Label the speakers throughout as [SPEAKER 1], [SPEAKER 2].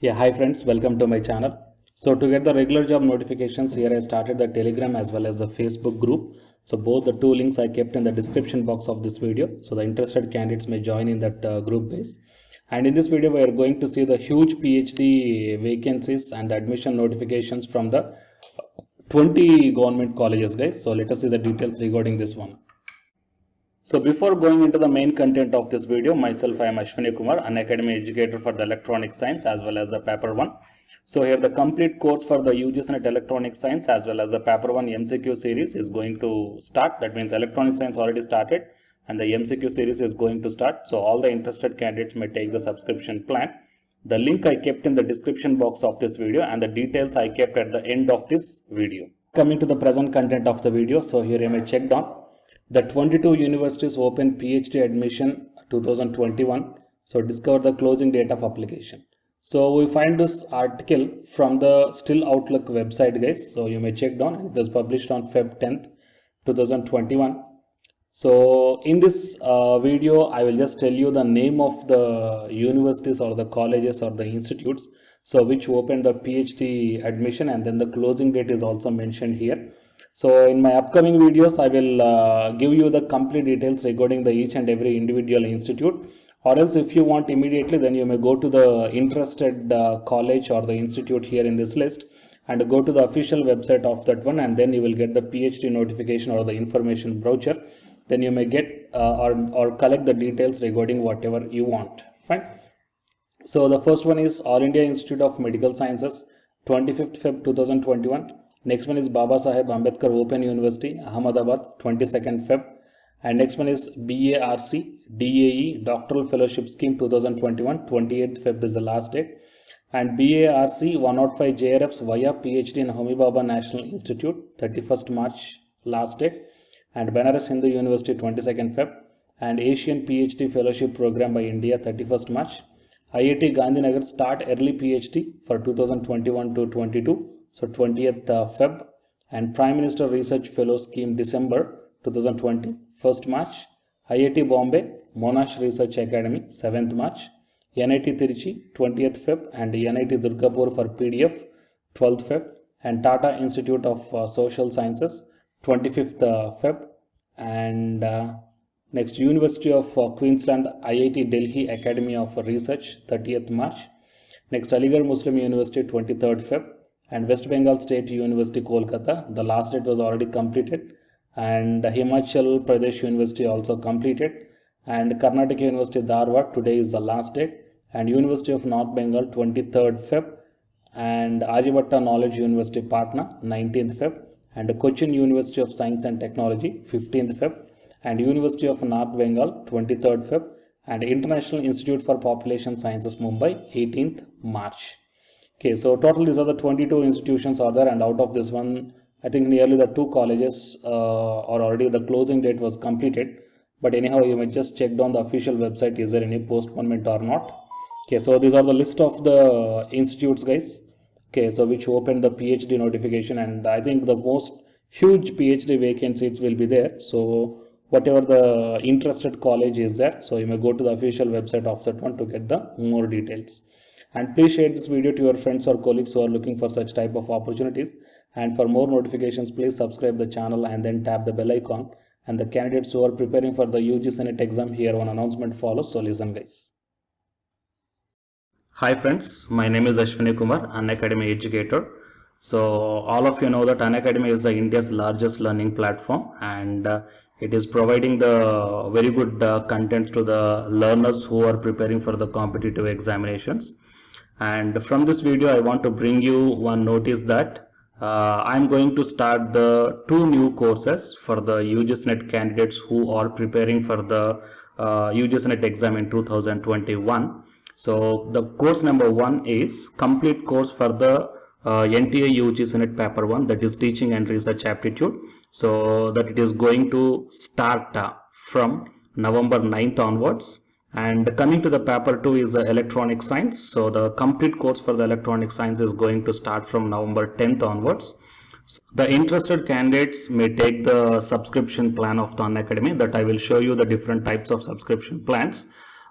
[SPEAKER 1] Hi friends, welcome to my channel. So to get the regular job notifications, here I started the Telegram as well as the Facebook group. So both the two links I kept in the description box of this video. So the interested candidates may join in that group base. And in this video, we are going to see the huge PhD vacancies and the admission notifications from the 20 government colleges, guys. So let us see the details regarding this one. So before going into the main content of this video, myself I am Ashwini Kumar, an academy educator for the electronic science as well as the paper 1. So here the complete course for the UGC NET electronic science as well as the paper 1 MCQ series is going to start. That means electronic science already started and the MCQ series is going to start. So all the interested candidates may take the subscription plan. The link I kept in the description box of this video and the details I kept at the end of this video. Coming to the present content of the video, so here I may check down. The 22 universities open PhD admission 2021. So discover the closing date of application. So we find this article from the Still Outlook website, guys. So you may check down. It was published on Feb 10th, 2021. So in this video, I will just tell you the name of the universities or the colleges or the institutes. So which opened the PhD admission, and then the closing date is also mentioned here. So in my upcoming videos, I will give you the complete details regarding the each and every individual institute. Or else if you want immediately, then you may go to the interested college or the institute here in this list and go to the official website of that one, and then you will get the PhD notification or the information brochure. Then you may get or collect the details regarding whatever you want. Fine. So the first one is All India Institute of Medical Sciences, 25th Feb 2021. Next one is Baba Saheb Ambedkar Open University, Ahmedabad, 22nd Feb. And next one is BARC DAE Doctoral Fellowship Scheme 2021, 28th Feb is the last date. And BARC 105 JRFs via PhD in Homi Baba National Institute, 31st March last date. And Banaras Hindu University, 22nd Feb. And Asian PhD Fellowship Program by India, 31st March. IIT Gandhinagar Start Early PhD for 2021 to 22. So 20th Feb. And Prime Minister Research Fellow Scheme December 2020, 1st March. IIT Bombay Monash Research Academy 7th March. NIT Tiruchi 20th Feb. And NIT Durgapur for PDF 12th Feb. And Tata Institute of Social Sciences 25th Feb. And next University of Queensland IIT Delhi Academy of Research 30th March. Next Aligarh Muslim University 23rd Feb. And West Bengal State University Kolkata, the last date was already completed. And Himachal Pradesh University also completed. And Karnataka University Dharwad, today is the last date. And University of North Bengal 23rd Feb. And Aryabhatta Knowledge University Patna 19th Feb. And Cochin University of Science and Technology 15th Feb. And University of North Bengal 23rd Feb. And International Institute for Population Sciences Mumbai 18th March. Okay, so total these are the 22 institutions are there, and out of this one, I think nearly the 2 colleges or already the closing date was completed. But anyhow, you may just check down the official website, is there any postponement or not. Okay, so these are the list of the institutes, guys. Okay, so which opened the PhD notification, and I think the most huge PhD vacancies will be there. So whatever the interested college is there, so you may go to the official website of that one to get the more details. And please share this video to your friends or colleagues who are looking for such type of opportunities. And for more notifications, please subscribe the channel and then tap the bell icon. And the candidates who are preparing for the UGC NET exam, here one announcement follows. So listen, guys. Hi friends, my name is Ashwini Kumar, an academy educator. So all of you know that Unacademy is India's largest learning platform, and it is providing the very good content to the learners who are preparing for the competitive examinations. And from this video, I want to bring you one notice that I'm going to start the 2 new courses for the UGC NET candidates who are preparing for the UGC NET exam in 2021. So the course number 1 is complete course for the NTA UGC NET paper 1, that is teaching and research aptitude. So that it is going to start from November 9th onwards. And coming to the paper 2 is electronic science. So the complete course for the electronic science is going to start from November 10th onwards. So the interested candidates may take the subscription plan of the Unacademy, that I will show you the different types of subscription plans.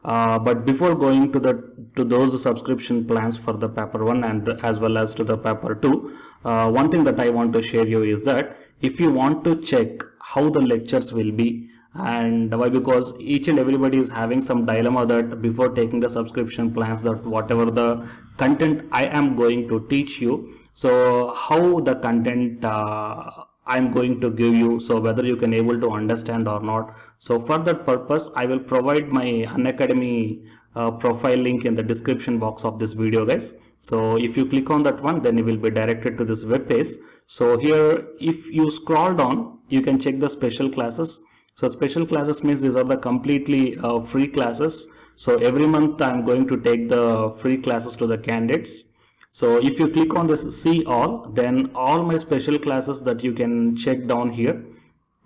[SPEAKER 1] But before going to those subscription plans for the paper 1 and as well as to the paper 2, one thing that I want to share you is that if you want to check how the lectures will be, and why, because each and everybody is having some dilemma that before taking the subscription plans, that whatever the content I am going to teach you, so how the content I'm going to give you, so whether you can able to understand or not. So for that purpose, I will provide my Unacademy profile link in the description box of this video, guys. So if you click on that one, then you will be directed to this web page. So here, if you scroll down, you can check the special classes. So special classes means these are the completely free classes. So every month I'm going to take the free classes to the candidates. So if you click on this see all, then all my special classes that you can check down here,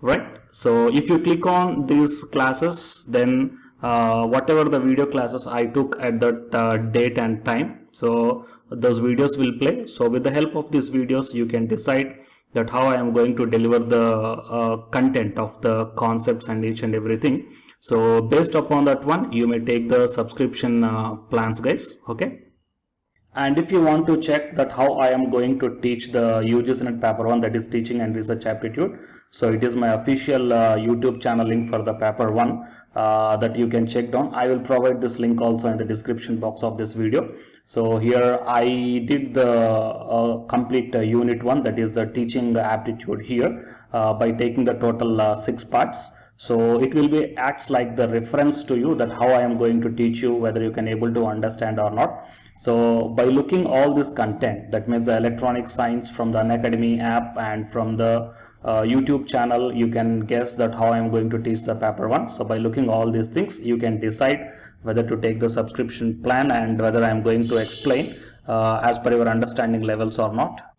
[SPEAKER 1] right? So if you click on these classes, then whatever the video classes I took at that date and time, so those videos will play. So with the help of these videos, you can decide that how I am going to deliver the content of the concepts and each and everything. So based upon that one, you may take the subscription plans, guys. Okay. And if you want to check that how I am going to teach the UGC NET paper 1, that is teaching and research aptitude, so it is my official YouTube channel link for the paper 1 that you can check down. I will provide this link also in the description box of this video. So here I did the complete unit 1, that is the teaching aptitude here by taking the total 6 parts. So it will be acts like the reference to you that how I am going to teach you, whether you can able to understand or not. So by looking all this content, that means the electronic science from the Unacademy app and from the YouTube channel, you can guess that how I am going to teach the paper 1. So by looking all these things, you can decide whether to take the subscription plan and whether I am going to explain as per your understanding levels or not.